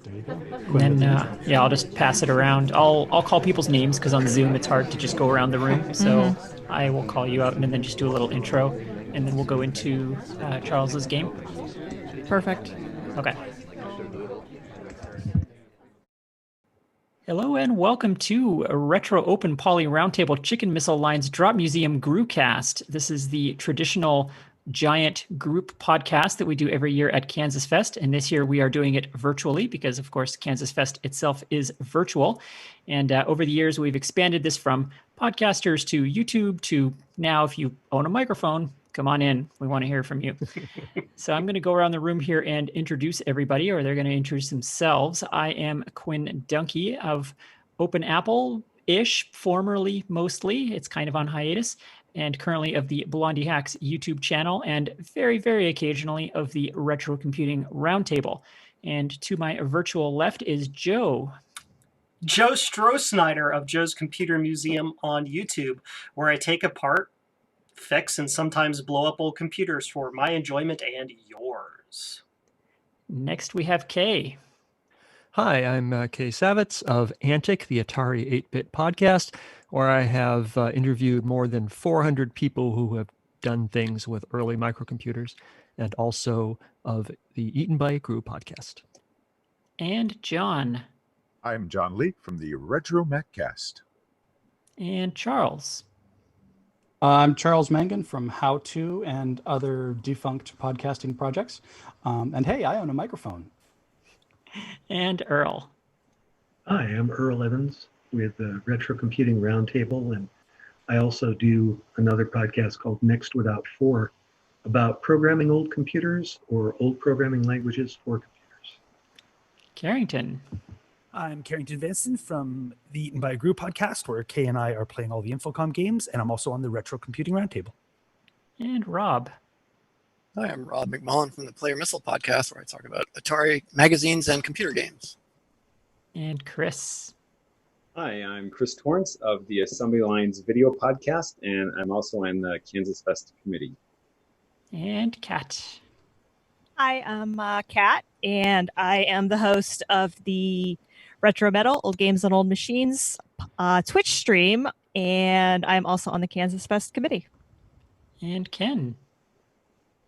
There you go. And then, yeah, I'll just pass it around. I'll call people's names because on Zoom it's hard to just go around the room. So I will call you out and then just do a little intro, and then we'll go into Charles's game. Perfect. Okay. Hello and welcome to a Retro Open Poly Roundtable Chicken Missile Lines Drop Museum Gruecast. This is the traditional giant group podcast that we do every year at KansasFest. And this year we are doing it virtually because, of course, KansasFest itself is virtual. And over the years, we've expanded this from podcasters to YouTube to now, if you own a microphone, come on in. We want to hear from you. So I'm going to go around the room here and introduce everybody, or they're going to introduce themselves. I am Quinn Dunki of Open Apple-ish, formerly mostly. It's kind of on hiatus. And currently of the Blondihacks YouTube channel, and very, very occasionally of the Retrocomputing Roundtable. And to my virtual left is Joe. Joe Strosnider of Joe's Computer Museum on YouTube, where I take apart, fix, and sometimes blow up old computers for my enjoyment and yours. Next we have Kay. Hi, I'm Kay Savitz of ANTIC, the Atari 8-bit podcast, where I have interviewed more than 400 people who have done things with early microcomputers, and also of the Eaten by Grue podcast. And John. I'm John Leake from the RetroMacCast. And Charles. I'm Charles Mangin from How II and other defunct podcasting projects. And hey, I own a microphone. And Earl. Hi, I'm Earl Evans with the Retrocomputing Roundtable, and I also do another podcast called Next Without For about programming old computers or old programming languages for computers. Carrington. I'm Carrington Vanston from the Eaten by Grue podcast, where Kay and I are playing all the Infocom games, and I'm also on the Retrocomputing Roundtable. And Rob. Hi, I'm Rob McMullen from the Player Missile podcast, where I talk about Atari magazines and computer games. And Chris. Hi, I'm Chris Torrence of the Assembly Lines video podcast, and I'm also on the KansasFest committee. And Kat. Hi, I'm Kat, and I am the host of the Retro Metal, Old Games on Old Machines Twitch stream, and I'm also on the KansasFest committee. And Ken.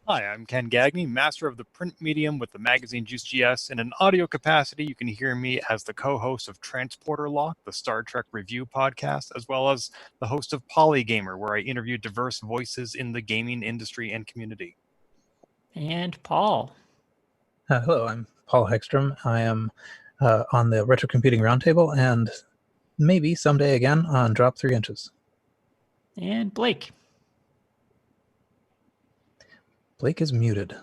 Hi, I'm Ken Gagne, master of the print medium with the magazine Juice GS. In an audio capacity, you can hear me as the co-host of Transporter Lock, the Star Trek review podcast, as well as the host of Polygamer, where I interview diverse voices in the gaming industry and community. And Paul. Hello, I'm Paul Hagstrom. I am on the Retrocomputing Roundtable and maybe someday again on Drop 3 Inches. And Blake. Blake is muted.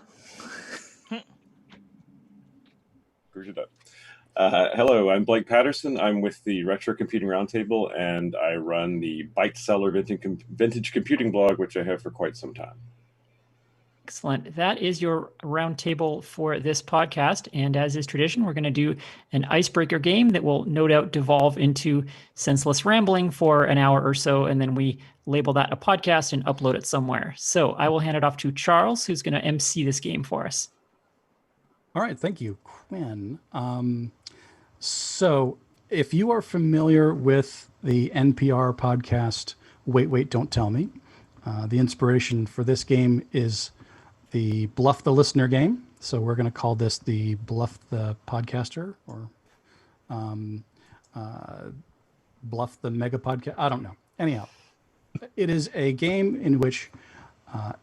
Hello, I'm Blake Patterson. I'm with the Retrocomputing Roundtable, and I run the Byte Seller Vintage Computing blog, which I have for quite some time. Excellent. That is your roundtable for this podcast. And as is tradition, we're going to do an icebreaker game that will no doubt devolve into senseless rambling for an hour or so. And then we label that a podcast and upload it somewhere. So I will hand it off to Charles, who's going to MC this game for us. All right. Thank you, Quinn. So if you are familiar with the NPR podcast, Wait, Wait, Don't Tell Me, the inspiration for this game is the Bluff the Listener game. So we're going to call this the Bluff the Podcaster or Bluff the Megapodcast. I don't know. Anyhow, it is a game in which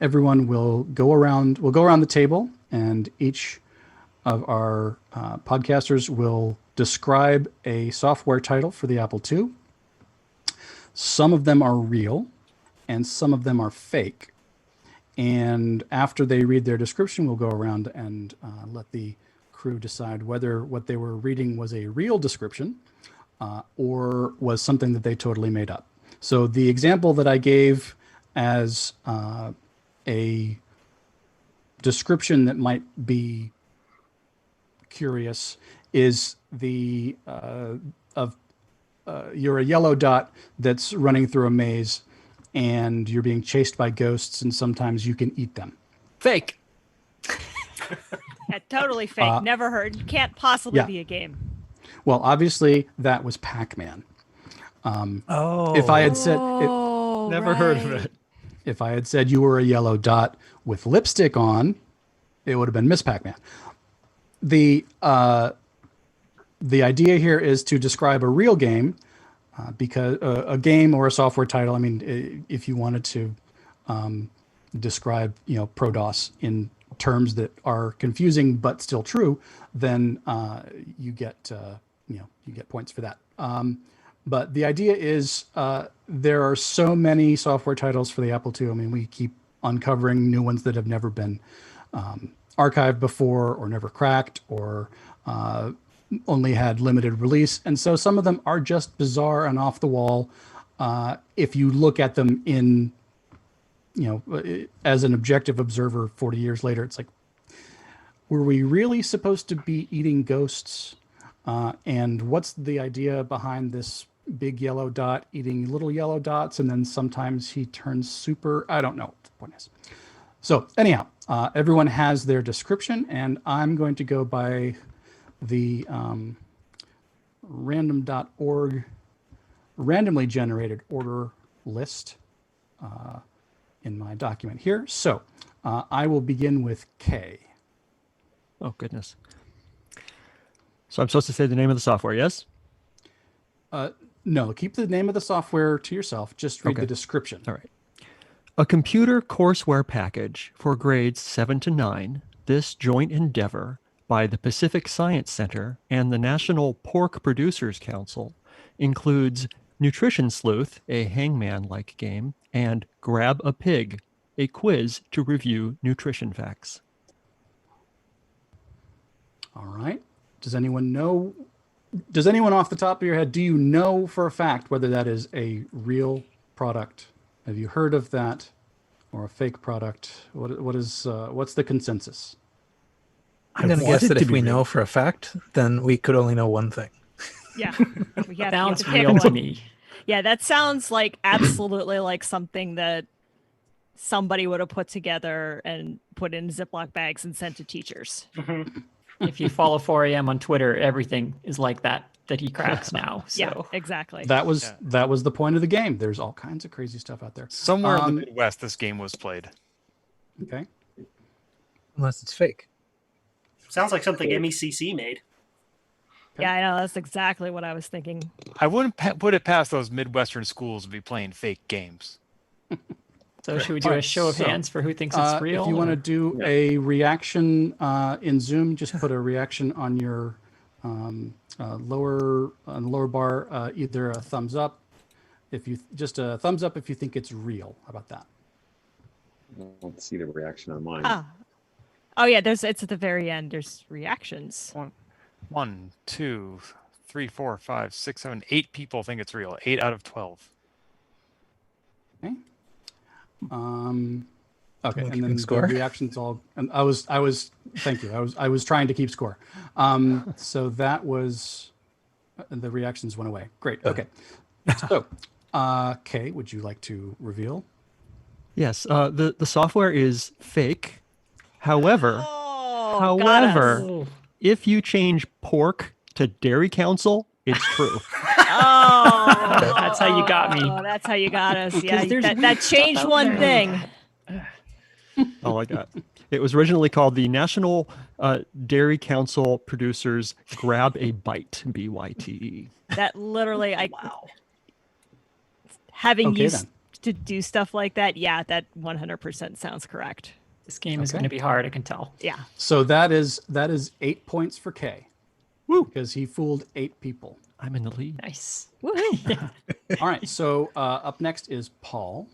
everyone will go around the table, and each of our podcasters will describe a software title for the Apple II. Some of them are real and some of them are fake. And after they read their description, we'll go around and let the crew decide whether what they were reading was a real description or was something that they totally made up. So the example that I gave as a description that might be curious is the you're a yellow dot that's running through a maze and you're being chased by ghosts, and sometimes you can eat them. Fake. Yeah, totally fake. Never heard. Can't possibly yeah. be a game. Well, obviously that was Pac-Man. If I had said Never heard of it. If I had said you were a yellow dot with lipstick on, it would have been Miss Pac-Man. The idea here is to describe a real game, because a game or a software title. I mean, if you wanted to describe, ProDOS in terms that are confusing but still true, then you get points for that. But the idea is there are so many software titles for the Apple II. I mean, we keep uncovering new ones that have never been archived before, or never cracked, or only had limited release. And so some of them are just bizarre and off the wall. If you look at them in, as an objective observer 40 years later, it's like, were we really supposed to be eating ghosts? And what's the idea behind this big yellow dot eating little yellow dots, and then sometimes he turns super? I don't know what the point is. So anyhow, everyone has their description, and I'm going to go by the random.org randomly generated order list in my document here. So I will begin with K. Oh, goodness. So I'm supposed to say the name of the software, yes? No, keep the name of the software to yourself. Just read the description. All right. A computer courseware package for grades 7 to 9, this joint endeavor by the Pacific Science Center and the National Pork Producers Council includes Nutrition Sleuth, a hangman-like game, and Grab a Pig, a quiz to review nutrition facts. All right. Does anyone know? Does anyone off the top of your head, do you know for a fact whether that is a real product? Have you heard of that, or a fake product? What's the consensus? I'm going to guess that if we know for a fact, then we could only know one thing. Yeah. We have Sounds to pick real one. to me. Yeah, that sounds like absolutely like something that somebody would have put together and put in Ziploc bags and sent to teachers. If you follow 4 a.m. on Twitter, everything is like that he cracks now. So. Yeah, exactly. That was the point of the game. There's all kinds of crazy stuff out there. Somewhere in the Midwest, this game was played. Okay. Unless it's fake. Sounds like something MECC made. Yeah, I know. That's exactly what I was thinking. I wouldn't put it past those Midwestern schools to be playing fake games. So should we do a show of hands for who thinks it's real? If you want to do a reaction in Zoom, just put a reaction on your lower bar, either a thumbs up, just a thumbs up if you think it's real. How about that? Let's see the reaction on mine. Oh yeah, it's at the very end. There's reactions. 1, 2, 3, 4, 5, 6, 7, 8 people think it's real. 8 out of 12. Okay. Okay, and then score? the reactions all. And I was. Thank you. I was trying to keep score. So that was. The reactions went away. Great. Okay. So, Kay, would you like to reveal? Yes. The software is fake. However, if you change pork to Dairy Council, it's true. Oh, that's how you got me. That's how you got us. Yeah, that changed one thing. Oh my God. It was originally called the National Dairy Council Producers Grab a Bite, BYTE. That literally, having used to do stuff like that, that 100% sounds correct. This game is going to be hard, I can tell. Yeah. So that is 8 points for Kay. Woo! Because he fooled 8 people. I'm in the lead. Nice. Woohoo! All right. So up next is Paul.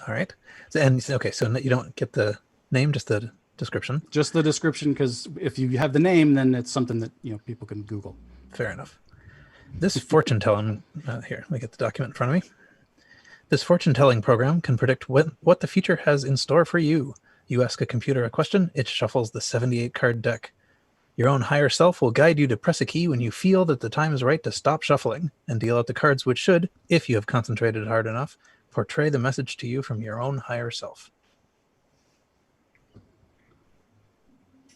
All right. So you don't get the name, just the description. Just the description, because if you have the name, then it's something that people can Google. Fair enough. This fortune telling here, let me get the document in front of me. This fortune telling program can predict what the future has in store for you. You ask a computer a question, it shuffles the 78 card deck. Your own higher self will guide you to press a key when you feel that the time is right to stop shuffling and deal out the cards which should, if you have concentrated hard enough, portray the message to you from your own higher self.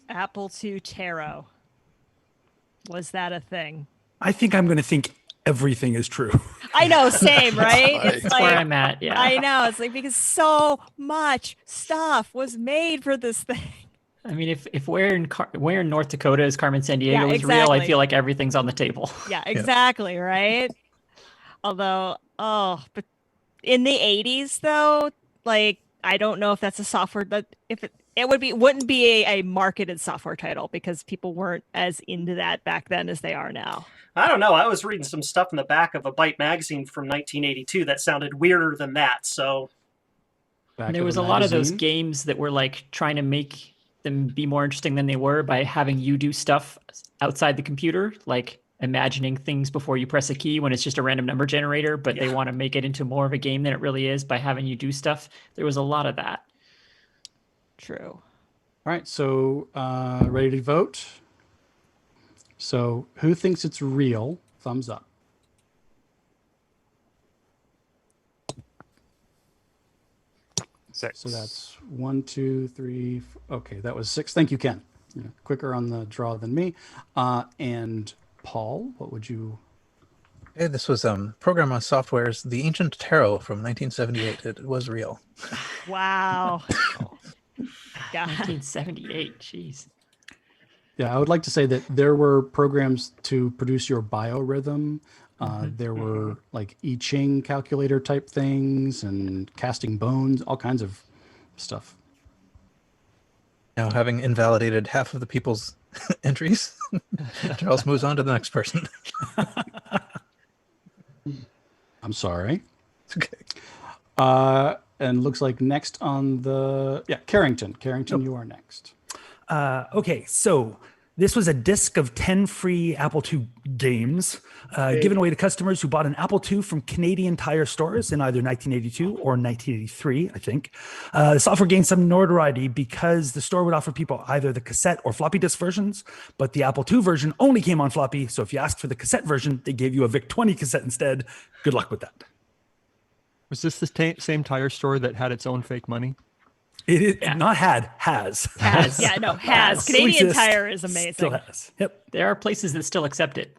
Apple II Tarot. Was that a thing? I think I'm going to think everything is true. I know, same, right? It's like, where I'm at, yeah. I know. It's like because so much stuff was made for this thing. I mean, if we're in North Dakota as Carmen San Diego is real, I feel like everything's on the table. Yeah, exactly, right? Although, but in the 80s though, like I don't know if that's a software, but if it wouldn't be a marketed software title because people weren't as into that back then as they are now. I don't know. I was reading some stuff in the back of a Byte magazine from 1982 that sounded weirder than that. So there was a lot of those games that were like trying to make them be more interesting than they were by having you do stuff outside the computer, like imagining things before you press a key when it's just a random number generator, but they want to make it into more of a game than it really is by having you do stuff. There was a lot of that. True. All right, so ready to vote? So who thinks it's real? Thumbs up. Six. So that's 1, 2, 3. Okay, that was 6. Thank you, Ken. You're quicker on the draw than me. And Paul, what would you? Hey, this was Program on Software's The Ancient Tarot from 1978. It was real. Wow. God. 1978. Jeez. Yeah, I would like to say that there were programs to produce your biorhythm. There were like I Ching calculator type things and casting bones, all kinds of stuff. Now, having invalidated half of the people's entries, Charles moves on to the next person. I'm sorry. It's okay. And looks like next on the Carrington. Carrington, you are next. Okay, so this was a disc of 10 free Apple II games given away to customers who bought an Apple II from Canadian Tire stores in either 1982 or 1983, I think. The software gained some notoriety because the store would offer people either the cassette or floppy disk versions, but the Apple II version only came on floppy, so if you asked for the cassette version, they gave you a VIC-20 cassette instead. Good luck with that. Was this the same tire store that had its own fake money? It is not has. Yeah, no, has. Canadian Tire is amazing. Still has. Yep. There are places that still accept it.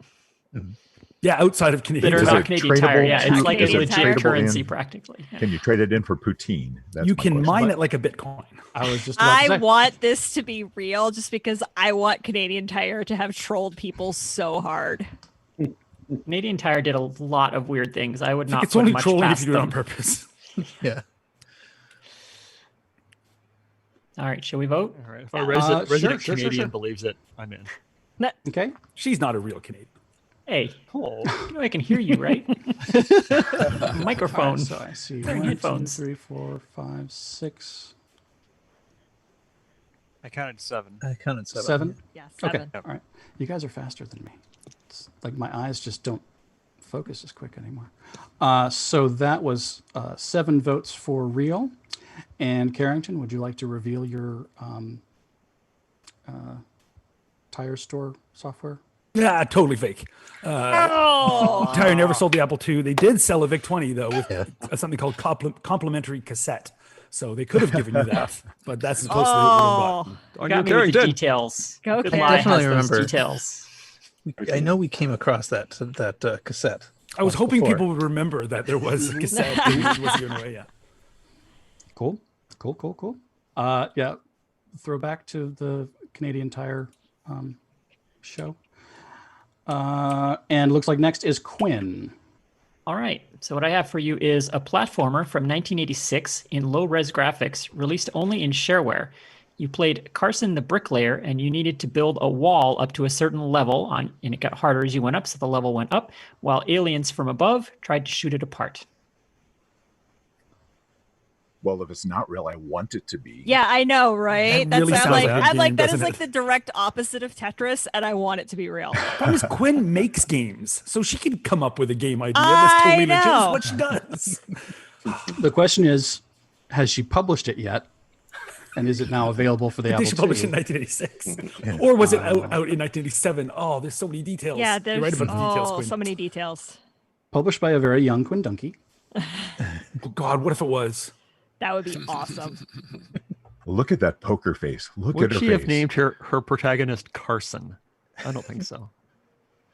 Yeah, outside of Canadian That are Tire. not Canadian Tire. Yeah, it's like a legit currency in? practically. Yeah. Can you trade it in for poutine? That's You my can question. mine it like a Bitcoin. I was just about to say. want this to be real just because I want Canadian Tire to have trolled people so hard. Canadian Tire did a lot of weird things. I would not It's put only much trolling if past you do it on them. purpose. Yeah. All right, shall we vote? All right. If our resident sure. Canadian believes it, I'm in. Okay. She's not a real Canadian. Hey, you know I can hear you, right? Microphone. So I see They're 1, 2, headphones. 3, 4, 5, 6, I counted 7. I counted 7. 7. Yeah, Okay. 7. All right. You guys are faster than me. It's like my eyes just don't focus as quick anymore. So that was 7 votes for real. And Carrington, would you like to reveal your tire store software? Yeah, totally fake. Tire never sold the Apple II. They did sell a VIC-20 though with something called complimentary cassette. So they could have given you that, but that's as close as they would have gotten. You got me with the details. Go, Good Ken. lie Definitely has those remember. details. I know we came across that cassette. I was once hoping before. people would remember that there was a cassette that wasn't given away yet. Cool. Yeah. Throwback to the Canadian Tire show. And looks like next is Quinn. All right. So what I have for you is a platformer from 1986 in low-res graphics, released only in shareware. You played Carson the Bricklayer, and you needed to build a wall up to a certain level, and it got harder as you went up, so the level went up, while aliens from above tried to shoot it apart. Well, if it's not real, I want it to be. Yeah, I know, right? That really That's sounds like a I'm game, like that is doesn't like it? the direct opposite of Tetris, and I want it to be real. Problem is, Quinn makes games, so she could come up with a game idea that's totally legit. know. Is what she does. The question is, has she published it yet? And is it now available for the I Apple think she II? published it in 1986, or was it out in 1987? Oh, there's so many details. Yeah, You're there's right about the details, Quinn. so many details. Published by a very young Quinn Dunki. Oh God, what if it was? That would be awesome. Look at that poker face. Look Would at her she face. have named her protagonist Carson? I don't think so.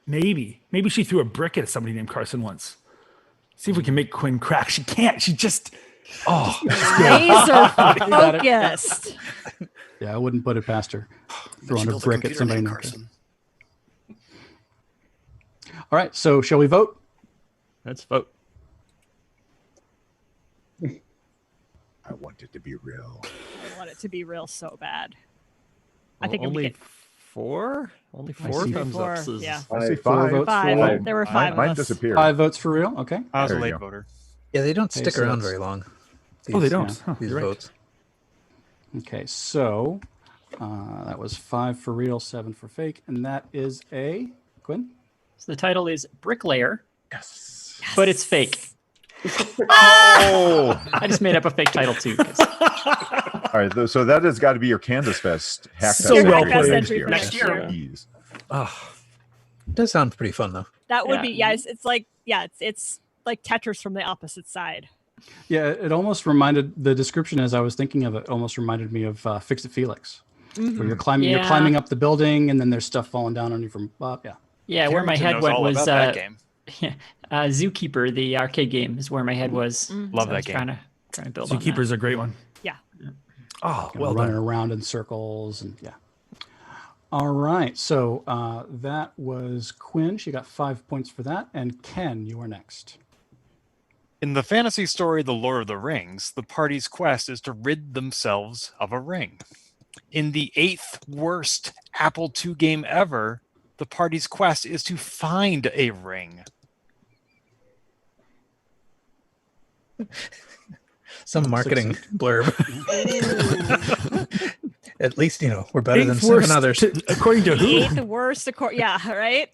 Maybe she threw a brick at somebody named Carson once. See if we can make Quinn crack. She can't. She just Laser focused. Yeah, I wouldn't put it past her. Throwing a built a brick at computer somebody named named Carson. All right, so shall we vote? Let's vote. I want it to be real. I want it to be real so bad. I Well, think only we get four. Only four see thumbs four, ups. Is... yeah. I say Four five. votes Five. for real. There were five of Mine us. disappeared. 5 votes for real. Okay. I was a There you late go. voter. Yeah, they don't Okay, stick so around that's- very long. Oh, they These- don't. yeah. Huh, These you're right. votes. Okay, so that was 5 for real, 7 for fake, and that is a Quinn. So the title is Bricklayer, Yes. but it's fake. Oh! I just made up a fake title too. 'cause- All right, so that has got to be your KansasFest hack So fest well entry played. next year. Next year. Jeez. It does sound pretty fun, though. That would Yeah. be it's like it's like Tetris from the opposite side. Yeah, it almost reminded the description as I was thinking of it. Almost reminded me of Fix It Felix, where you're climbing Yeah. up the building, and then there's stuff falling down on you from above. Yeah. Yeah, where my Carrington head knows went all was about that game. Zookeeper, the arcade game, is where my head was. Love I that was game. Trying to build on that. Zookeeper's a great one. Yeah. Oh, Kind well of running done. around in circles, and yeah. All right, so that was Quinn. She got 5 points for that, and Ken, you are next. In the fantasy story The Lord of the Rings, the party's quest is to rid themselves of a ring. In the 8th worst Apple II game ever, the party's quest is to find a ring. Some marketing blurb. At least, we're better than Eighth 7 worst others. according to who? Eighth worst, yeah, right.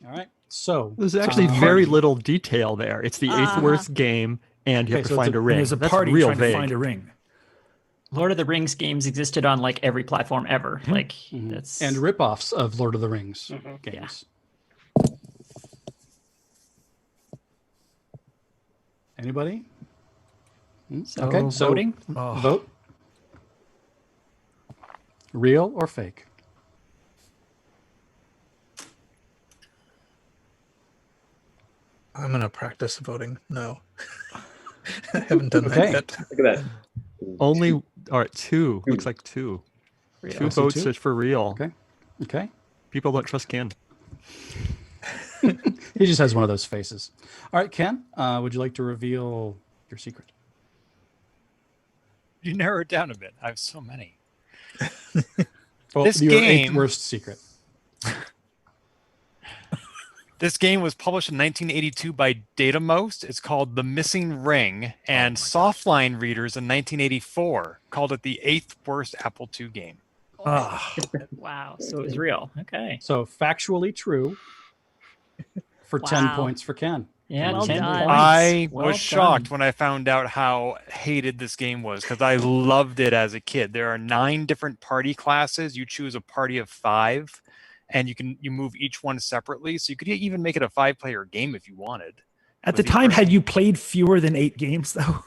All right, so There's actually very little detail there. It's the 8th Uh-huh. worst game, and you Okay, have to so it's find a- a And ring. there's a That's party real trying vague. to find a ring. Lord of the Rings games existed on like every platform ever. Like that's and ripoffs of Lord of the Rings Mhm. games. Anybody? So Okay, so voting. Oh. vote. Real or fake? I'm going to practice voting. No. I haven't done Okay. that yet. Look at that. Only, all right, 2. Looks like 2. Real. 2 So votes 2? is for real. Okay. Okay. People don't trust Ken. He just has one of those faces. All right, Ken, would you like to reveal your secret? You narrow it down a bit. I have so many. Well, This your game- 8th worst secret. This game was published in 1982 by Datamost. It's called The Missing Ring, and Softline readers in 1984 called it the 8th worst Apple II game. Ah, Wow. So it was real. Okay. So factually true for 10 Wow. points for Ken. Yeah. Well 10 done. points. I Well was shocked done. when I found out how hated this game was because I loved it as a kid. There are 9 different party classes. You choose a party of 5, and you move each one separately. So you could even make it a 5-player game if you wanted. at the with each time, had person. you played fewer than 8 games, though?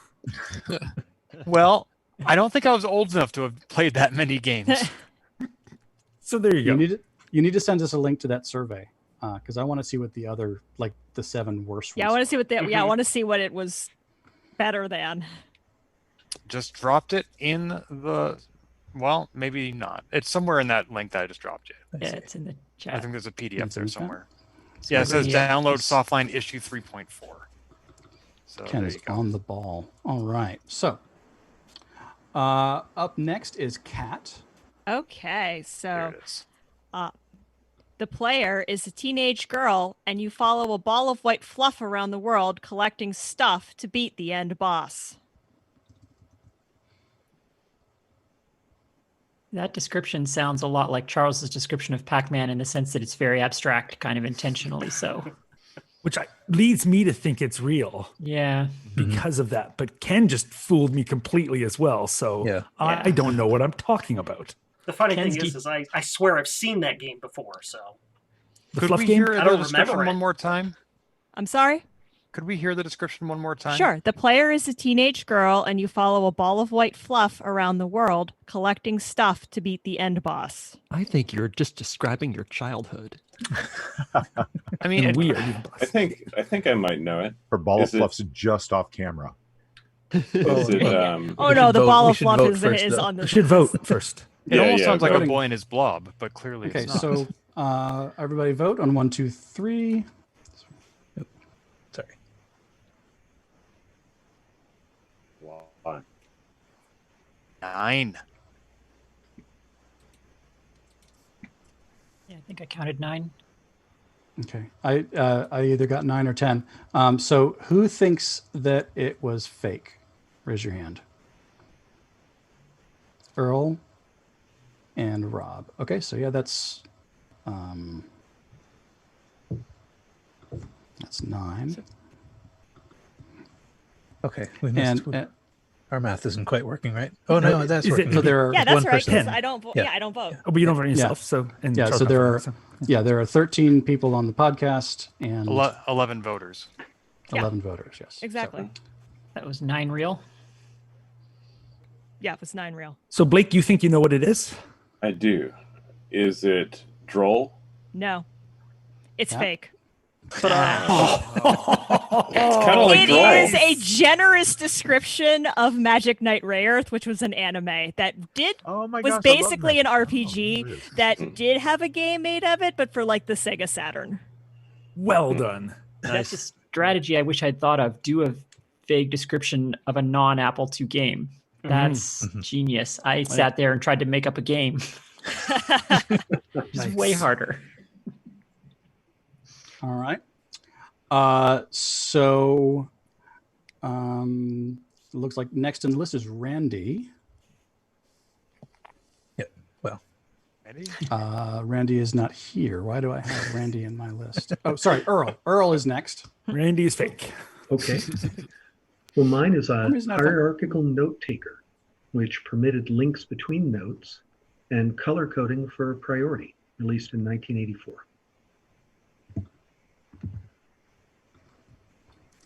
Well, I don't think I was old enough to have played that many games. So there you go. You need to send us a link to that survey because I want to see what the other, like the 7 worst Yeah, I ones. want to see what I want to see what it was better than. Just dropped it in the, well, maybe not. It's somewhere in that link that I just dropped you. Yeah, it's in the chat. I think there's a PDF It's there in the chat? somewhere. Yeah, it says Yeah. download Softline issue 3.4. So Ken there is you go. on the ball. All right. So up next is Kat. Okay, There so it is. the player is a teenage girl, and you follow a ball of white fluff around the world collecting stuff to beat the end boss. That description sounds a lot like Charles's description of Pac-Man in the sense that it's very abstract, kind of intentionally so. Which leads me to think it's real Yeah. because of that. But Ken just fooled me completely as well. So Yeah. I don't know what I'm talking about. The funny Ken's thing is I swear I've seen that game before. So The Could fluff we game? hear I the don't description remember it. one more time? I'm sorry? Could we hear the description one more time? Sure. The player is a teenage girl, and you follow a ball of white fluff around the world, collecting stuff to beat the end boss. I think you're just describing your childhood. I mean, weird. I think I might know it. Her ball of fluff's just off camera. Is it, Oh no, the ball of should fluff vote is first, though. on the. We should vote first. It almost sounds like voting. a boy and his blob, but clearly Okay, it's not. so everybody vote on 1, 2, 3. Sorry. One. 9. Yeah, I think I counted 9. Okay, I either got 9 or 10. So who thinks that it was fake? Raise your hand. Earl and Rob. Okay, so yeah, that's 9. Okay, we missed. And our math isn't quite working, right? Oh no, that's Is it- working. so there are Yeah, that's one right. person. 'Cause I don't vote. Yeah. Yeah, I don't vote. Oh, but you don't vote on yourself. So and yeah, Charles so not there voting, are there are 13 people on the podcast and 11 voters. 11 voters. Yes, Exactly. That was 9 real. Yeah, it was 9 real. So Blake, you think you know what it is? I do. Is it droll? No, it's Yeah. fake. It's kind of like It droll. is a generous description of Magic Knight Rayearth, which was an anime that Oh my was gosh, I love basically that. an RPG Oh, it is. that did have a game made of it, but for like the Sega Saturn. Well done. That's a strategy I wish I'd thought of. Do a vague description of a non-Apple II game. That's genius. I sat there and tried to make up a game. It's Nice. way harder. All right. So it looks like next in the list is Randy. Yep. Well, Ready? Randy is not here. Why do I have Randy in my list? Oh, sorry, Earl. Earl is next. Randy is fake. Okay. Well, mine is a reason I thought- hierarchical note taker, which permitted links between notes and color coding for priority, released in 1984.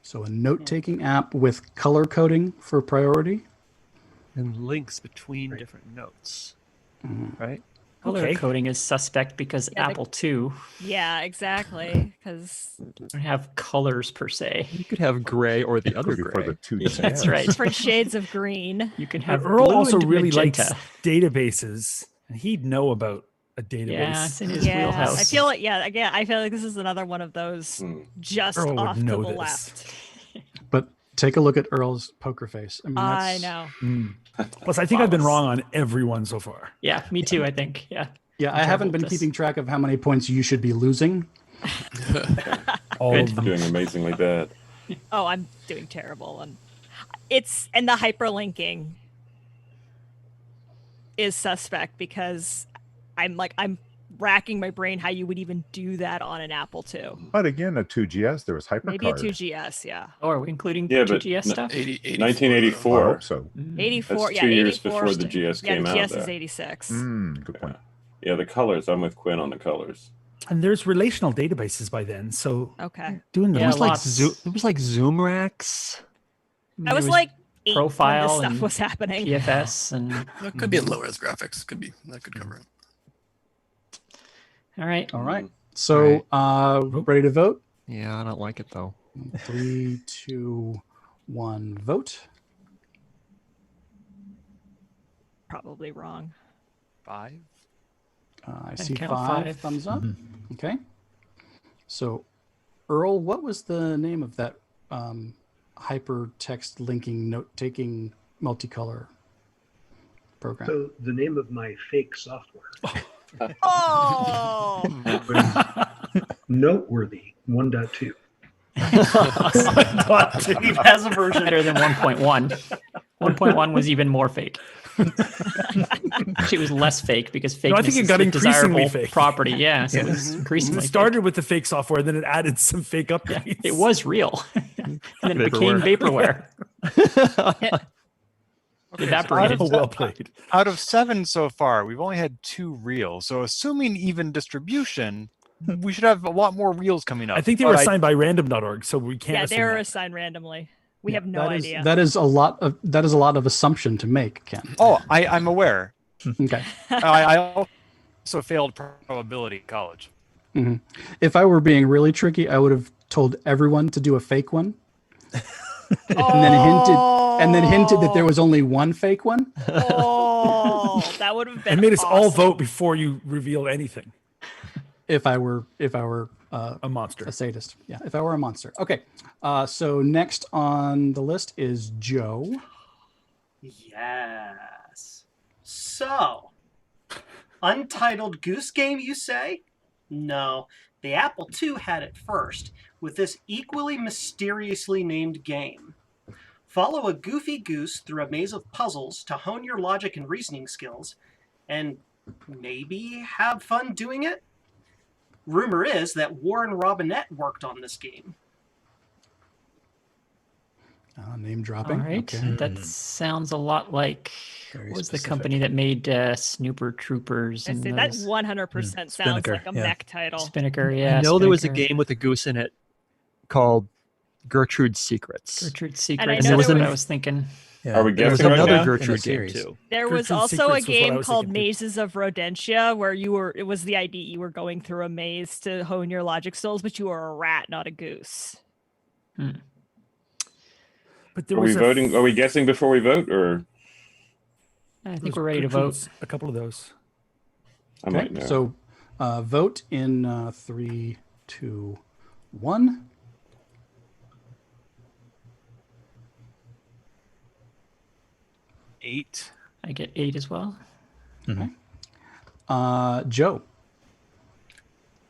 So a note-taking app with color coding for priority. And links between different notes. Right? Color Okay. coding is suspect because Yeah, Apple II Yeah, exactly. Because don't have colors per se. You could have gray or the other Before gray. the two That's right. different shades of green. You can have Earl blue also and really magenta. likes databases, and he'd know about a database. Yeah, it's in his Yeah, wheelhouse. I feel like again, I feel like this is another one of those just Earl would off to the know this. left. But take a look at Earl's poker face. I mean, I that's, know. Plus, I think I've been wrong on everyone so far. Yeah, me too, I think. Yeah. Yeah, I haven't been this. keeping track of how many points you should be losing. All Good. of them. Doing amazingly bad. Oh, I'm doing terrible. And the hyperlinking is suspect because I'm racking my brain how you would even do that on an Apple II. But again, a 2GS, there was HyperCard. Maybe a 2GS, yeah. Oh, are we including Yeah, but 2GS stuff? 1984. I hope so. 84, That's yeah, 2 years 84 before the st- GS yeah, came the out GS is there. 86. Good point. Yeah, the colors. I'm with Quinn on the colors. And there's relational databases by then, so Okay. doing There the was like lots. there was like Zoom racks. I was There like 8 profile when this stuff and was happening. PFS and That could be in low-res graphics. That could cover it. all right. All right. So, ready to vote? Yeah, I don't like it though. 3, 2, 1, vote. Probably wrong. 5. I see count 5 5. thumbs up. Okay. So, Earl, what was the name of that hypertext linking, note-taking, multicolor program? So the name of my fake software Oh! was Noteworthy 1.2. He has a version. Better than 1.1. 1.1 was even more fake. Actually, it was less fake because fake I think it got is a increasingly desirable fake. property. Yeah, so it was increasingly It fake. started with the fake software, then it added some fake updates. It was real, and then it became vaporware. Did that bring it? Oh, well played. Out of 7 so far, we've only had 2 real. So assuming even distribution, we should have a lot more reels coming up. I think they were assigned by random.org, so we can't. Yeah, assume they were that. assigned randomly. We have no That is- idea. That is a lot of assumption to make, Ken. Oh, I'm aware. Okay. I also failed probability in college. Mhm. If I were being really tricky, I would have told everyone to do a fake one, and then hinted that there was only one fake one. Oh, that would have been. And made us all awesome. vote before you revealed anything. If I were a monster, a sadist. Yeah, if I were a monster. Okay. So next on the list is Joe. Yes. So, Untitled Goose Game, you say? No, the Apple II had it first, with this equally mysteriously named game. Follow a goofy goose through a maze of puzzles to hone your logic and reasoning skills, and maybe have fun doing it? Rumor is that Warren Robinette worked on this game. Name dropping. All right. Okay. That sounds a lot like Very what was specific. the company that made Snooper Troopers? I And say that those- 100% sounds Spinnaker, like a yeah. mech title. Spinnaker, yeah. I know there was a Spinnaker. game with a goose in it called Gertrude's Secrets. Gertrude I Secrets. know And there was what was- I was thinking. Yeah, Are we There was guessing right another now? Gertrude In a game series. too. There was Gertrude's also Secrets a was what I game was called thinking, too. Mazes of Rodentia where it was the idea you were going through a maze to hone your logic skills, but you were a rat, not a goose. but there Are we was voting? Are we guessing before we vote, or I think we're ready to vote. A couple of those. I might know? So vote in 3, 2, 1. Eight. I get 8 as well. Joe.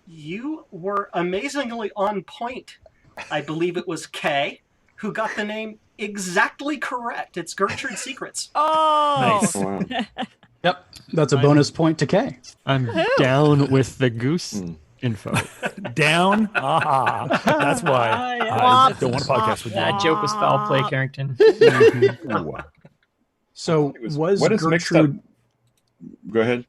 You were amazingly on point. I believe it was Kay who got the name exactly correct. It's Gertrude Secrets. Oh, Nice. Oh, wow. Yep. That's a bonus point to K. I'm down with the goose info. Down. Aha. That's why I don't want to podcast with you. That joke was foul play, Carrington. Oh, wow. So was what is mixed up? Gertrude? Go ahead.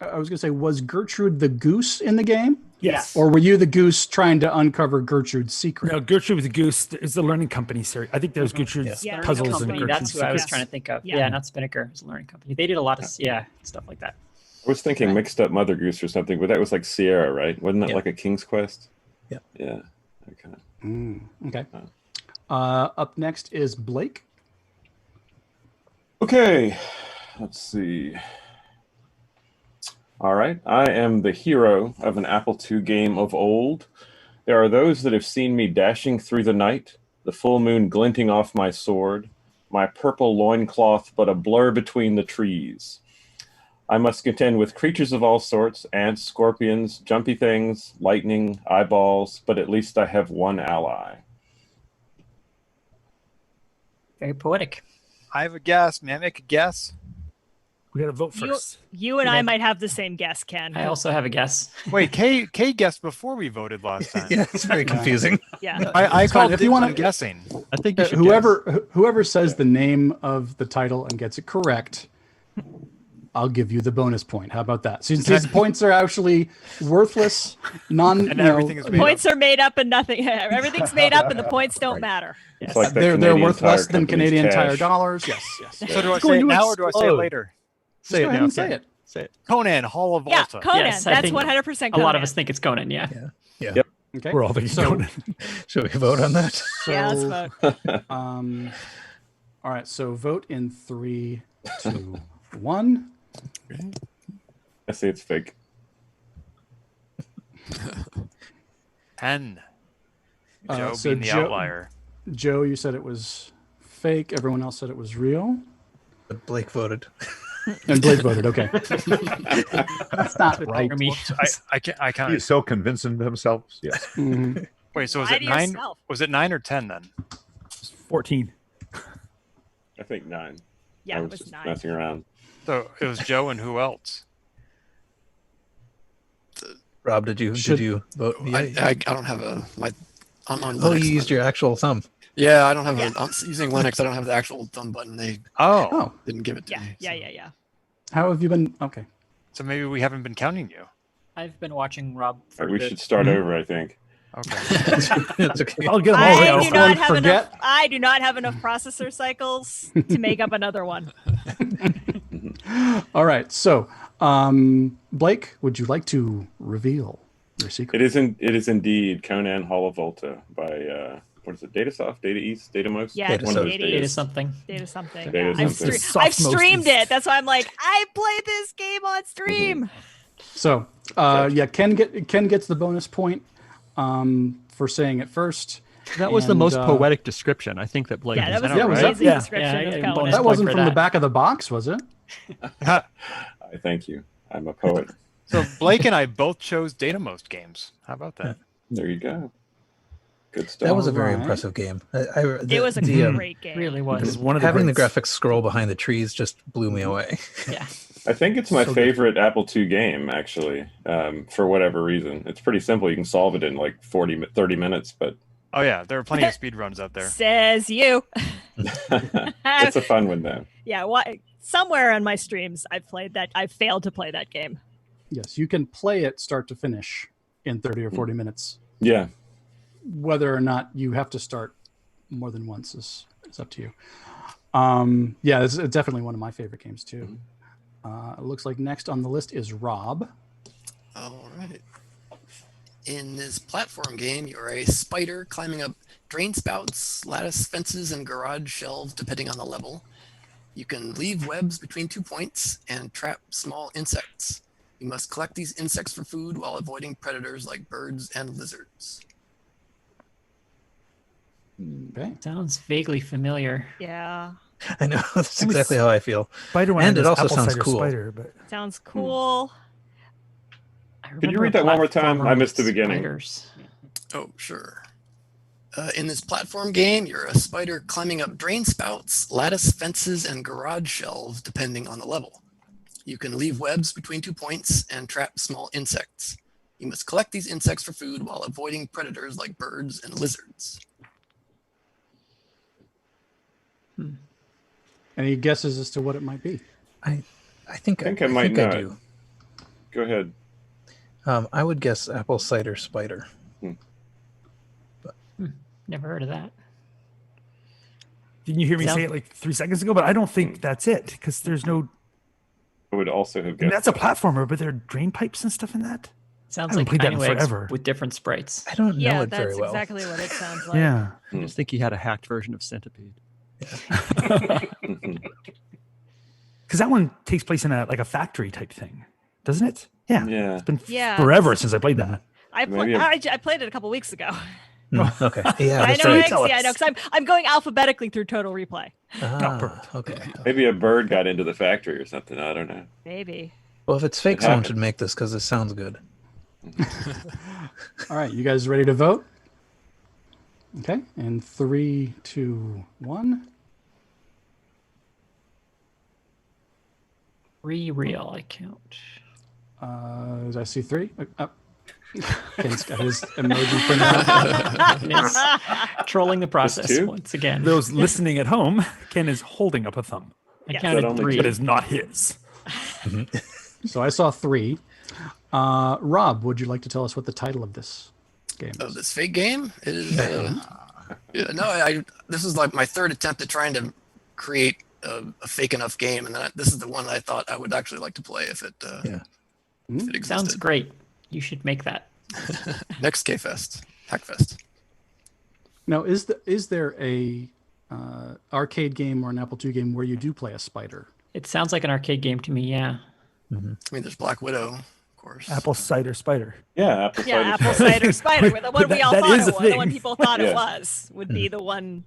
I was going to say, was Gertrude the goose in the game? Yes. Or were you the goose trying to uncover Gertrude's secret? No, Gertrude with the Goose is the learning company series. I think there's Gertrude's Yeah. puzzles and Company, Gertrude's that's what I was Secrets. trying to think of. Yeah. Yeah, not Spinnaker. It was a learning company. They did a lot of stuff like that. I was thinking mixed up Mother Goose or something, but that was like Sierra, right? Wasn't that Yeah. like a King's Quest? Yeah. Yeah. Okay. Okay. Up next is Blake. Okay. Let's see. All right. I am the hero of an Apple II game of old. There are those that have seen me dashing through the night, the full moon glinting off my sword, my purple loincloth but a blur between the trees. I must contend with creatures of all sorts, ants, scorpions, jumpy things, lightning, eyeballs, but at least I have one ally. Very poetic. I have a guess. May I make a guess? We got to vote You, first. you and I might have the same guess, Ken. I also have a guess. Wait, Kay guessed before we voted last time. Yeah, it's very confusing. Yeah. I It's fine. called If you dibs wanna- on guessing. I think you should Whoever says the name of the title and gets it correct, I'll give you the bonus point. How about that? Since these points are actually worthless, And everything is made Points are made up and nothing. Everything's made up and the points don't matter. It's like that they're Canadian worth Tire less than company's Canadian Tire cash. dollars. Yes, yes. So do I It's say going it to now or do I say it explode. later? Say it Go ahead now. and say it. Say it. Conan, Hall of Yeah, Volta. Conan. Yes, I That's think 100% A Conan. lot of us think it's Conan, yeah. Yeah. Yep. Okay. We're all thinking So- Conan. Should we vote on that? Yeah, let's vote. All right. So vote in 3, 2, 1. I say it's fake. 10. Uh, Joe so being the Joe- outlier. Joe, you said it was fake. Everyone else said it was real. But Blake voted. And Blake voted. Okay. That's not right. For me. I can't. He's so convincing of himself. Yes. Mhm. Wait, so was Lie it to 9? yourself. Was it 9 or 10 then? 14. I think 9. Yeah, I it was was just 9. messing around. So it was Joe and who else? Rob, did you vote? I don't have a my. I'm on Oh, Linux, you used but- your actual thumb. Yeah, I don't have a. I'm using Linux. I don't have the actual thumb button. They Oh, didn't give it to Yeah, me. yeah, yeah, yeah. How have you been? Okay. So maybe we haven't been counting you. I've been watching Rob. All right, we should start over, I think. Okay. It's okay. I'll get them all I right. do not have forget. enough. I do not have enough processor cycles to make up another one. All right. So, Blake, would you like to reveal your secret? It is indeed Conan Hall of Volta by what is it? Datasoft, Data East, Datamos? Yeah, Data One of those Data Data datas. something. Data something. Data Yeah. something. I've Softmost streamed East. it. That's why I'm like, I played this game on stream. So, yeah, Ken gets the bonus point for saying it first. That was the And, most poetic description. I think that Blake. Yeah, that was Yeah, an was amazing that- description Yeah, of yeah, Conan. bonus That point wasn't for from the that. back of the box, was it? I thank you. I'm a poet. So Blake and I both chose Datamost games. How about that? There you go. Good stuff. That was a very Alright. impressive game. It was a great game. Really It was. was one of the having the greats. graphics scroll behind the trees just blew me away. Yeah. I think it's my So good. favorite Apple II game, actually, for whatever reason. It's pretty simple. You can solve it in like 30 minutes, but Oh yeah, there are plenty of speedruns out there. Says you. it's a fun one, though. Yeah, somewhere on my streams, I've played that. I've failed to play that game. Yes, you can play it start to finish in 30 or 40 minutes. Yeah. Whether or not you have to start more than once is up to you. Yeah, it's definitely one of my favorite games too. It looks like next on the list is Rob. All right. In this platform game, you're a spider climbing up drain spouts, lattice fences, and garage shelves, depending on the level. You can leave webs between 2 points and trap small insects. You must collect these insects for food while avoiding predators like birds and lizards. Okay. Sounds vaguely familiar. Yeah, I know. That's exactly how I feel. Spider one And it was also apple sounds cider cool. Spider, but sounds cool. Could you read that one more time? I missed the beginning. Spiders. Oh, sure. In this platform game, you're a spider climbing up drain spouts, lattice fences, and garage shelves, depending on the level. You can leave webs between 2 points and trap small insects. You must collect these insects for food while avoiding predators like birds and lizards. Any guesses as to what it might be? I think I might know. do. Go ahead. I would guess apple cider spider. Never heard of that. didn't you hear me Sound- say it like 3 seconds ago? But I don't think that's it because there's no. I would also have I mean, guessed. that's a platformer, but there are drain pipes and stuff in that. Sounds I haven't like played that in Gagne forever. with different sprites. I don't know Yeah, it very that's well. exactly what it sounds like. Yeah, I just think he had a hacked version of Centipede. Mhm. because that one takes place in a factory type thing, doesn't it? Yeah. Yeah. It's been Yeah. forever since I played that. I Maybe played it a couple weeks ago. Okay. Yeah, I that's know, right. Tell I know, us. because I'm going alphabetically through Total Replay. Ah, okay. Maybe a bird got into the factory or something. I don't know. Maybe. Well, if it's fake, It someone happens. should make this because it sounds good. All right, you guys ready to vote? Okay, in 3, 2, 1. Real, I count. Did I see 3? Ken's got his emoji printed out. Ken is trolling the process two? once again. Those listening at home, Ken is holding up a thumb, I Yes. counted That only 3. but it's not his. So I saw 3. Rob, would you like to tell us what the title of this game Of is? this fake game, it is. This is like my third attempt at trying to create a fake enough game, and this is the one I thought I would actually like to play if it existed. Sounds great. You should make that. Next K-Fest, Hackfest. Now, is there a arcade game or an Apple II game where you do play a spider? It sounds like an arcade game to me, yeah. I mean, there's Black Widow, of course. Apple cider spider. Yeah, apple cider. Yeah, apple cider spider. The one we all That thought is it a was. The one thing. people thought Yeah. it was would be the one.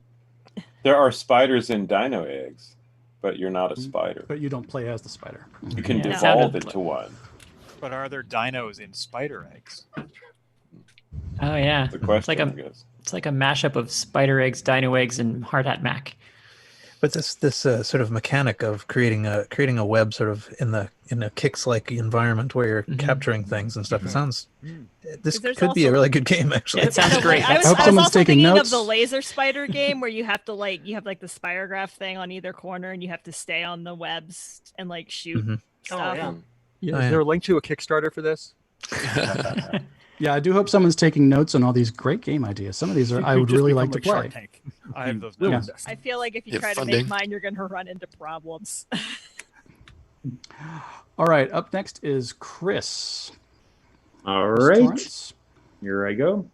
There are spiders in dino eggs, but you're not a spider. But you don't play as the spider. You can Yeah. devolve Sounded into one. But are there dinos in spider eggs? Oh yeah. The question, It's like I a guess. it's like a mashup of spider eggs, dino eggs, and Hard Hat Mac. But this sort of mechanic of creating a web sort of in a Kix-like environment where you're capturing things and stuff. It sounds this There's could be a also- really good game actually. It sounds great. I was, hope I was someone's also taking thinking notes. of the laser spider game where you have to you have the spirograph thing on either corner and you have to stay on the webs and shoot Mhm. stuff. yeah. Yeah, Oh, is yeah. there a link to a Kickstarter for this? Yeah, I do hope someone's taking notes on all these great game ideas. Some of these are I would really like to play. Shark Tank. I have those Yeah. notes. I feel like if you Yeah, try to funding. make mine, you're going to run into problems. All right, up next is Chris. All Chris right, Torrence. here I go.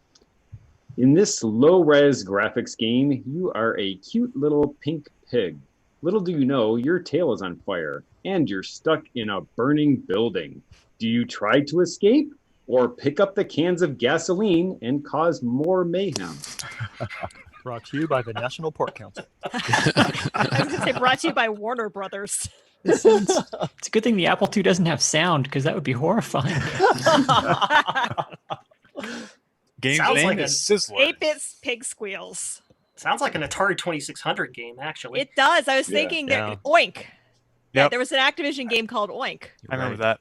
In this low-res graphics game, you are a cute little pink pig. Little do you know, your tail is on fire, and you're stuck in a burning building. Do you try to escape, or pick up the cans of gasoline and cause more mayhem? Brought to you by the National Pork Council. I was going to say brought to you by Warner Brothers. It's a good thing the Apple II doesn't have sound because that would be horrifying. Game's Sounds name like is a- Sizzler. 8-bit pig squeals. Sounds like an Atari 2600 game, actually. It does. I was Yeah. thinking Yeah. that Oink. Yeah, Yep. there was an Activision game called Oink. I remember that.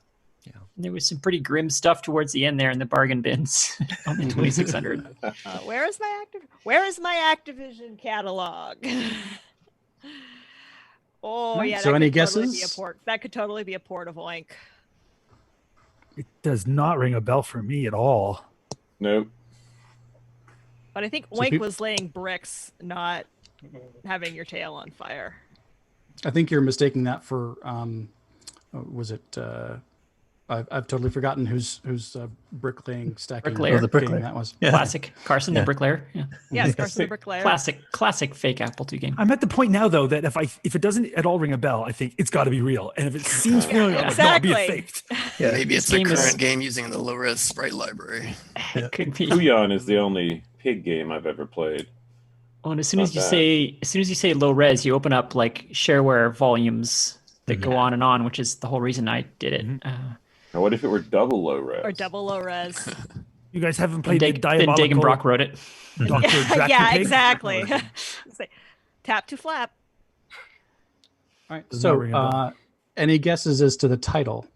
There was some pretty grim stuff towards the end there in the bargain bins on the 2600. Where is my Activision catalog? Oh Right, yeah. so that any could totally be a guesses? port. That could totally be a port of Oink. It does not ring a bell for me at all. Nope. But I think So Oink peop- was laying bricks, not having your tail on fire. I think you're mistaking that for was it I've totally forgotten whose bricklaying stacking Bricklayer. Oh, the game bricklayer. that was. Yeah. Classic. Carson the Yeah. Bricklayer. Yeah. Yes, Carson the Bricklayer. Classic fake Apple II game. I'm at the point now though that if it doesn't at all ring a bell, I think it's got to be real. And if it seems familiar, I'm like, no, it'll be a Exactly. faked. Yeah. Maybe it's This a game is- current game using the low-res sprite library. It could be. Kuyan is the only pig game I've ever played. Well, and as soon as Not you say low res, you open up like shareware volumes that go on and on, which is the whole reason I did it. Now, what if it were double low res? Or double low res. You guys haven't Then played the Dagenbrock diabolical wrote it. Dr. Dracula Yeah, Pig? exactly. Say, tap to flap. All right. Does not So ring a bell. any guesses as to the title?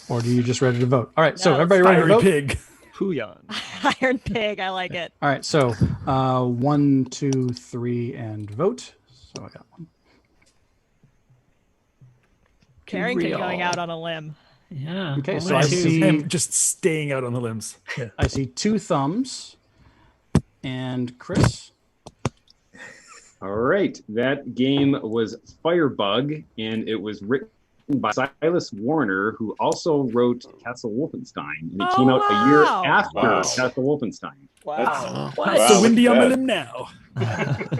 Or do you just ready to vote? All right, so No, everybody ready to Fiery vote? pig. Huyan. Iron pig. I like it. All right, so 1, 2, 3, and vote. So I got one. Carrington real. going out on a limb. Yeah. Okay, Well, so I that's- see Him just staying out on the limbs. I see 2 thumbs. And Chris? All right, that game was Firebug, and it was written by Silas Warner, who also wrote Castle Wolfenstein, and it came out a year wow. after Wow. Castle Wolfenstein. Wow. What? So windy on the that. limb now.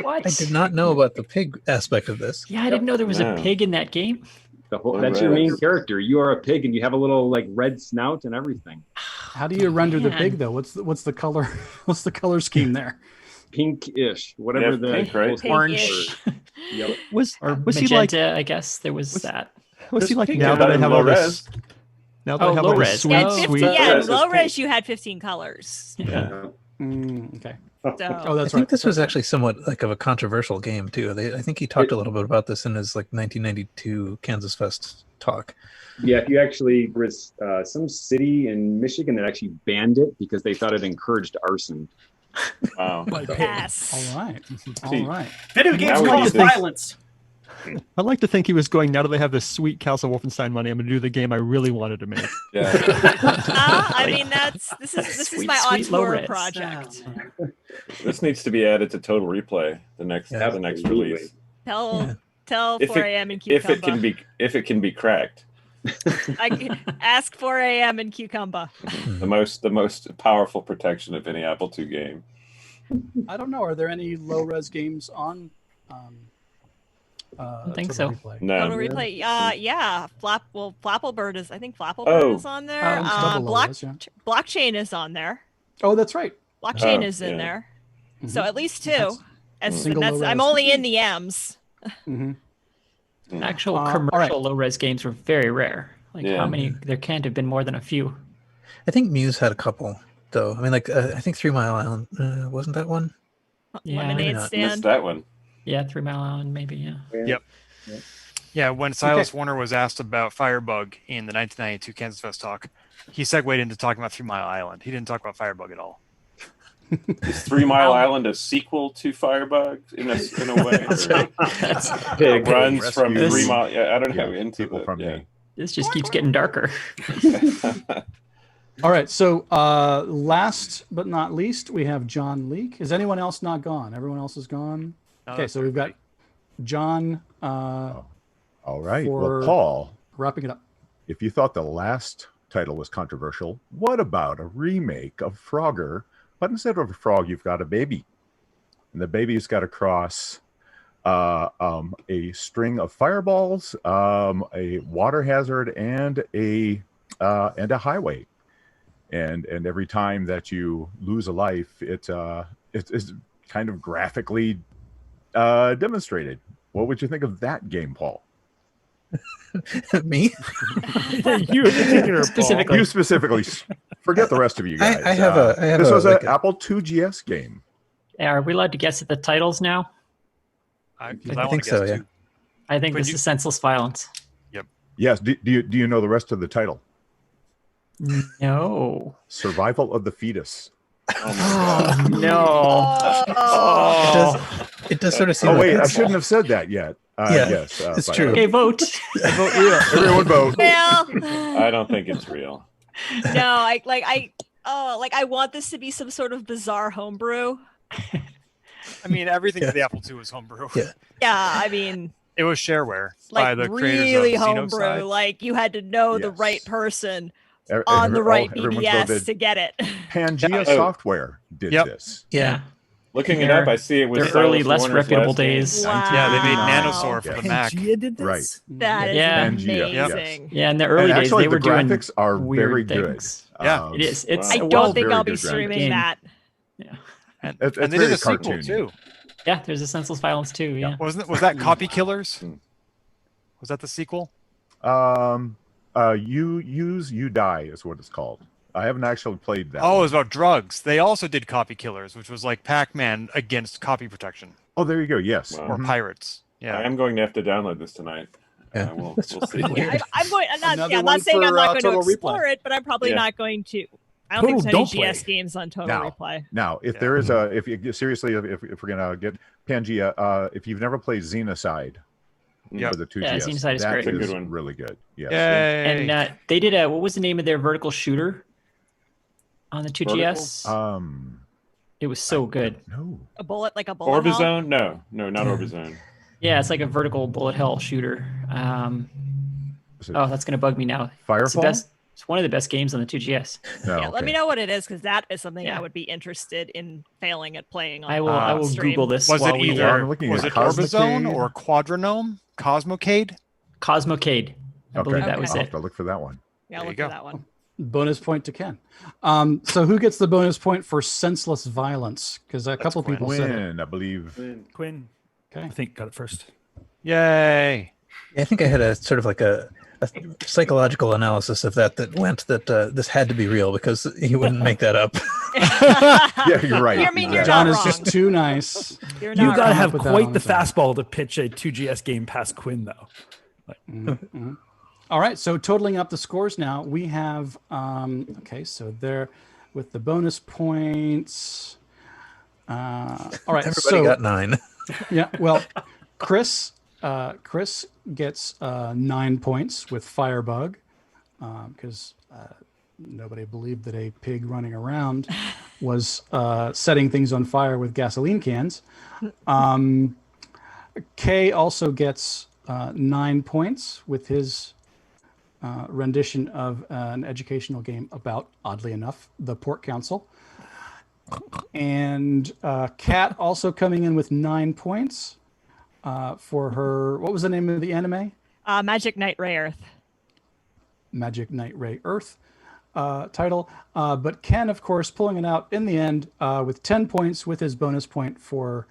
What? I did not know about the pig aspect of this. Yeah, I didn't know there was Yeah. a pig in that game. That's your main character. You are a pig, and you have a little like red snout and everything. How do you render the Man. pig though? What's the color? What's the color scheme there? Pinkish, whatever Yeah, the pink, right? close Orange. word. Yep. Was Or was magenta, he like I guess. There was that. was he like pink now is that I better have than all low this res. now that Oh, I have low all res. this sweet Yeah, Oh, 50, sweet yeah, res is low res pink. you had 15 colors. Yeah. Okay. So Oh, I that's think right. this was actually somewhat like of a controversial game too. I think he talked a little bit about this in his like 1992 KansasFest talk. Yeah, if you actually there was some city in Michigan that actually banned it because they thought it encouraged arson. Wow. pass. All right. All right. Video games Now we cause need to- violence. I'd like to think he was going, now that they have this sweet Castle Wolfenstein money, I'm going to do the game I really wanted to make. Yeah. I mean, this is Sweet, my sweet low auteur res. project. This needs to be added to Total Replay, the next Absolutely. release. Tell If 4 it- a.m. in If Cucumber. it can be cracked. Ask 4 a.m. in Cucumber. The most powerful protection of any Apple II game. I don't know. Are there any low res games on? I think Total so. Replay? No. Total replay. Yeah. Flappleberg is. I think Flappleberg Oh. is on there. Oh, it's double low res, yeah. Blockchain is on there. Oh, that's right. Blockchain Oh, is in yeah. there. Mhm. So at least two. That's- Single low I'm res. only in the M's. Mm-hmm. Actual all commercial right. low res games were very rare. Like Yeah. how many? There can't have been more than a few. I think Muse had a couple though. I mean, like I think 3 Mile Island wasn't that one? Yeah. Lemonade Not. Missed stand. that one. Yeah, 3 Mile Island, maybe. Yeah. Yep. Yeah, when Silas Warner was asked about Firebug in the 1992 KansasFest talk, he segued into talking about 3 Mile Island. He didn't talk about Firebug at all. Is 3 Mile Island a sequel to Firebug in a way? That's It runs from Rescue 3 Mile. Yeah, I don't know Yeah, into people the. from Yeah. This just keeps getting darker. All right. So last but not least, we have John Leake. Is anyone else not gone? Everyone else is gone. Okay. So we've got John. All right. for Well, Paul, wrapping it up. if you thought the last title was controversial, what about a remake of Frogger? But instead of a frog, you've got a baby. And the baby's got to cross a string of fireballs, a water hazard, and a highway. And every time that you lose a life, it's kind of graphically demonstrated. What would you think of that game, Paul? Me? You in particular, Specifically. You specifically. Forget the rest of you guys. I have this was like an Apple II GS game. Are we allowed to guess at the titles now? I think so, yeah. I think this is Senseless Violence. Yes. Do you know the rest of the title? No. Survival of the Fetus. Oh, no. It does sort of seem Oh like wait, I it's- shouldn't have said that yet. Yeah, yes, it's but- true. Okay, vote. Vote real. Everyone vote. Well, I don't think it's real. no, I want this to be some sort of bizarre homebrew. I mean, everything for the Apple II was homebrew. Yeah. Yeah, I mean, It was shareware by like the creators really of homebrew. Xenocide. Like you had to know the Yes. right person Every- on the right everyone BBS voted. to get it. Pangea Oh. Software did Yep. this. Yeah. Looking it up, I see it was Their early, Silas less Warner's reputable last game. days. Wow. Yeah, they made Wow. Nanosaur for Yeah. the Mac. Pangea did this? Right. That is Yeah. Pangea, yes. amazing. Yeah, in the early And days, actually, they were the graphics doing are weird very good. things. Yeah. It is. It's I a don't think very I'll be good graphics. streaming game. that. Yeah. And, It's and they very did a sequel cartoony. too. Yeah, there's a Senseless Violence too. Yeah. Was that Copy Killers? Was that the sequel? You use, you die is what it's called. I haven't actually played that. Oh, it one. was about drugs. They also did Copy Killers, which was like Pac-Man against copy protection Oh, there you go. Yes. Wow. or Mhm. pirates. Yeah. I am going to have to download this tonight. Yeah. We'll That's see. pretty weird. I'm going. I'm not. Another Yeah, I'm one not saying for, I'm not going to Total Replay. explore it, but I'm probably Yeah. not going to. I don't think Total there's any don't GS play. games on Total Now. Replay. Now, if Yeah. there is a, if you seriously, if we're gonna get Pangea, if you've never played Xenocide Yep. for the 2GS, Yeah, Xenocide is that great. It's a good one. really good. Yes. Yay. And they did a, what was the name of their vertical shooter on the 2GS? It was so good. No. A bullet, like a bullet hell? Orbizone? No, not Orbizone. Yeah, it's like a vertical bullet hell shooter. Is it Oh, that's gonna bug me now. It's the Firefall? best. It's one of the best games on the 2GS. No. Yeah, let me okay. know what it is because that is something Yeah. I would be interested in failing at playing on. I will stream. Google this. Was while it we, either I'm looking was at it Orbizone Cosmocade. or Quadranome? Cosmocade? Cosmocade? I believe that was I'll it. have to look for that one. Yeah, There look you for go. that one. Bonus point to Ken. So who gets the bonus point for senseless violence? Because a couple Quinn. people said it. Win, I believe. Quinn, Okay. I think, got it first. Yay. Yeah, I think I had a sort of like a psychological analysis of that went that this had to be real because he wouldn't make that up. Yeah, you're right. I mean, you're exactly. John not is wrong. just too nice. You're You not got to wrong. have with that quite on the its own. fastball to pitch a 2GS game past Quinn, though. Mhm. All right, so totaling up the scores now, we have okay, so there with the bonus points. All right, Everybody so got 9. yeah, well, Chris gets 9 points with Firebug because nobody believed that a pig running around was setting things on fire with gasoline cans. Kay also gets 9 points with his rendition of an educational game about, oddly enough, the Port Council. And Kat also coming in with 9 points for her, what was the name of the anime? Magic Knight Ray Earth. Magic Knight Ray Earth title. But Ken, of course, pulling it out in the end with 10 points with his bonus point for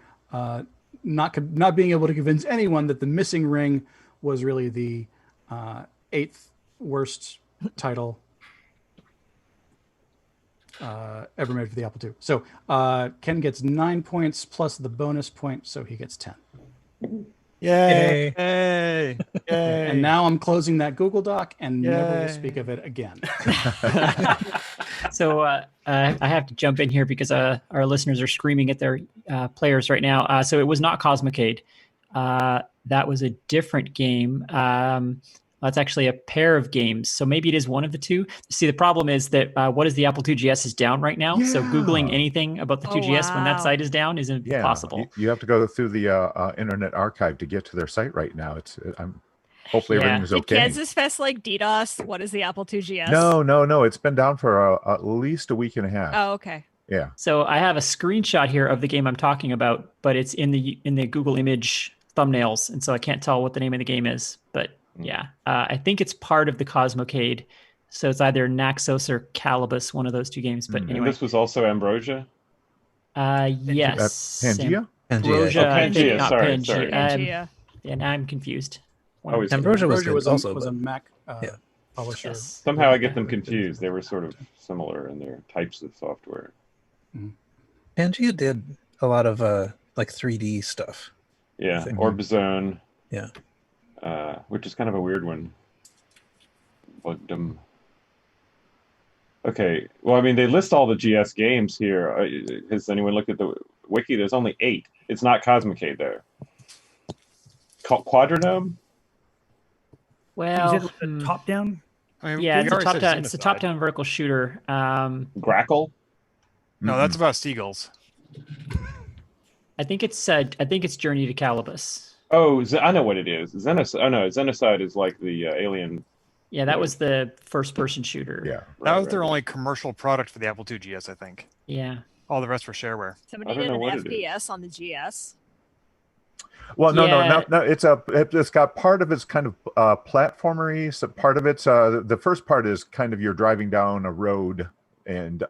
not being able to convince anyone that the missing ring was really the 8th worst title ever made for the Apple II. So Ken gets 9 points plus the bonus point, so he gets 10. Yay. Yay. Yay. And now I'm closing that Google Doc and never will speak of it again. So I have to jump in here because our listeners are screaming at their players right now. So it was not Cosmocade. That was a different game. Let It's actually a pair of games. So maybe it is one of the two. See, the problem is that what is the Apple II GS is down right now. So Googling anything about the 2GS when that site is down is impossible. You have to go through the Internet Archive to get to their site right now. Hopefully everything's okay. Did KansasFest like DDoS? What is the Apple II GS? No. It's been down for at least a week and a half. Oh, okay. Yeah. So I have a screenshot here of the game I'm talking about, but it's in the Google image thumbnails, and so I can't tell what the name of the game is. But yeah, I think it's part of the Cosmocade. So it's either Naxos or Calibus, one of those two games. But anyway, and this was also Ambrosia. Yes. Pangea? Ambrosia. Pangea. Not Sorry. Pangea. Yeah, now I'm confused. Ambrosia was also was a Mac publisher. Yes. Somehow I get them confused. They were sort of similar in their types of software. Pangea did a lot of like 3D stuff. Yeah, Orbzone. Yeah. Which is kind of a weird one. Okay, well, I mean, they list all the GS games here. Has anyone looked at the wiki? There's only 8. It's not Cosmocade there. Quadranome? Well, is it top down? I mean, yeah, we it's a already said top-down. It's a Xenocide. top-down vertical shooter. Grackle? No, that's about seagulls. I think it's Journey to Calibus. Oh, I know what it is. Xenocide. Oh no, Xenocide is like the alien. Yeah, that was the first-person shooter. Yeah. That was their only commercial product for the Apple II GS, I think. Yeah. All the rest were shareware. Somebody did an FPS on the GS. Well, no. It's got part of it's kind of platformery. So part of it's the first part is kind of you're driving down a road and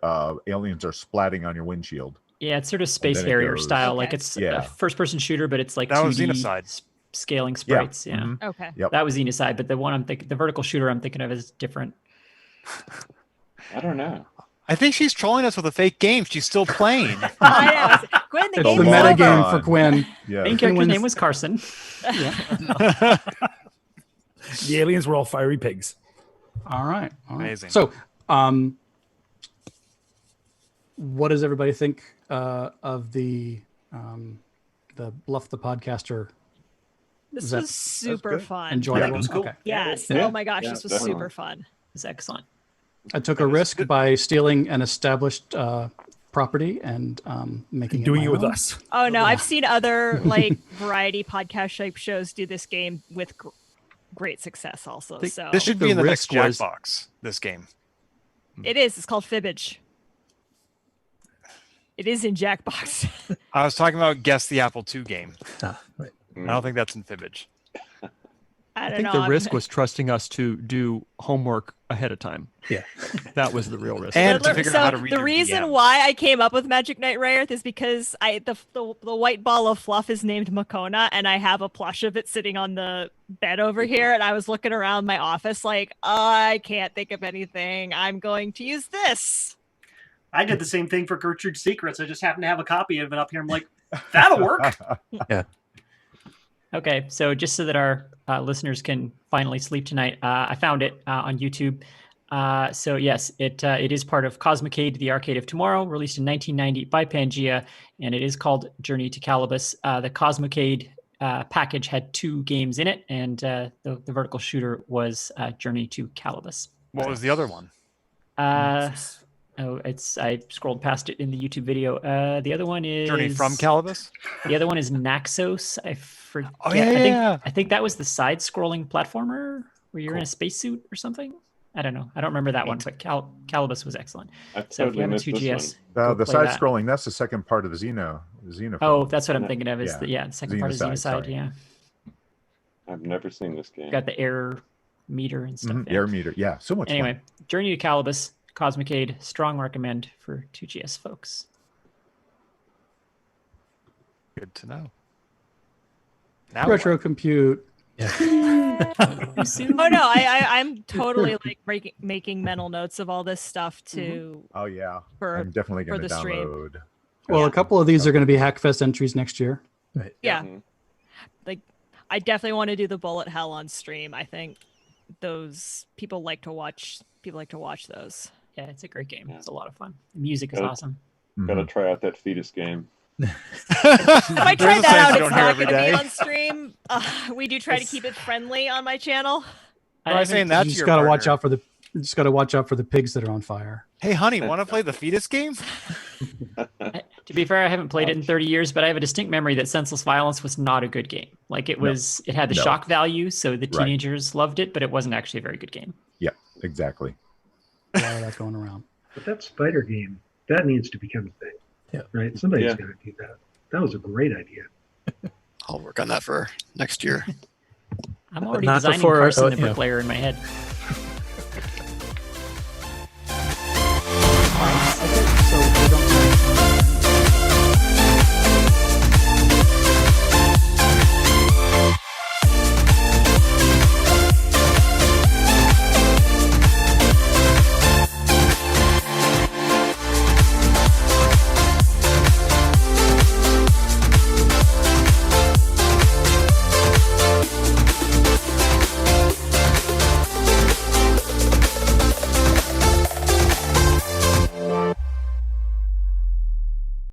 aliens are splatting on your windshield. Yeah, it's sort of Space Harrier style. Okay. Like it's a first-person shooter, but it's like That was 2D Xenocide. scaling sprites. Yeah. Mhm. Okay. Yep. That was Xenocide, but the one the vertical shooter I'm thinking of is different. I don't know. I think she's trolling us with a fake game. She's still playing. I know. Quinn, the It's game the is meta over. game for Quinn. Yeah. Main character's name was Carson. The aliens were all fiery pigs. All right. Amazing. So, what does everybody think of the Bluff the Podcaster? This Is that- was super fun. enjoyable? Yeah, it was cool. Okay. Yes. Yeah. Oh my gosh, Yeah, this was definitely. super fun. It's excellent. I took a risk by stealing an established property and making Doing my it with own. us. Oh no, I've seen other like variety podcast type shows do this game with great success also. So This should the be in the risk next was- Jackbox, this game. it is. It's called Fibbage. It is in Jackbox. I was talking about Guess the Apple II game. Right. I don't think that's in Fibbage. I I don't think know. the risk was trusting us to do homework ahead of time. Yeah. That was the real risk. And to figure out how to read the your reason DM. why I came up with Magic Knight Rayearth is because the white ball of fluff is named Makona, and I have a plush of it sitting on the bed over here, and I was looking around my office like, I can't think of anything. I'm going to use this. I did the same thing for Gertrude's Secrets. I just happened to have a copy of it up here. I'm like, that'll work. Okay, so just so that our listeners can finally sleep tonight, I found it on YouTube. So yes, it is part of Cosmocade, the Arcade of Tomorrow, released in 1990 by Pangea, and it is called Journey to Calibus. The Cosmocade package had 2 games in it, and the vertical shooter was Journey to Calibus. What was the other one? I scrolled past it in the YouTube video. The other one is Journey from Calibus? The other one is Naxos. I forget. Oh, yeah. I think that was the side-scrolling platformer where you're in a spacesuit or something. I don't know. I don't remember that one, but Calibus was excellent. I So if you totally have a missed this 2GS, one. go The play side that. scrolling, that's the second part of the Xeno. Oh, that's what I'm thinking of. Is Yeah. the second part of Xenocide, Xenocide. sorry. Yeah, I've never seen this game. got the error meter and stuff. Mhm. yeah. Air meter. Yeah, so much Anyway, fun. Journey to Calibus, Cosmocade, strong recommend for 2GS folks. Good to know. Now Retro compute. Oh no, I'm totally like making mental notes of all this stuff to Oh yeah, for I'm definitely for going to the stream. download. Well, a couple of these are going to be Hackfest entries next year. Right. Yeah. Mhm. Like I definitely want to do the bullet hell on stream. I think those people like to watch those. Yeah, it's a great game. Yeah. It's a lot of fun. The music is Good. awesome. Gotta try out that fetus game. If I try There's a that science out, you it's don't hear not every going to be day. on stream. We do try to keep it friendly on my channel. Try saying that You to just your got to watch partner. out for the. You just got to watch out for the pigs that are on fire. Hey, honey, want to play the fetus game? To be fair, I haven't played it in 30 years, but I have a distinct memory that Senseless Violence was not a good game. Like it was, it had the shock value, so the teenagers loved it, but it wasn't actually a very good game. Yeah, exactly. A lot of that going around. But that spider game, that needs to become a thing. Yeah. Right? Somebody's Yeah. got to do that. That was a great idea. I'll work on that for next year. I'm already not designing before- Carson the yeah. Bricklayer in my head.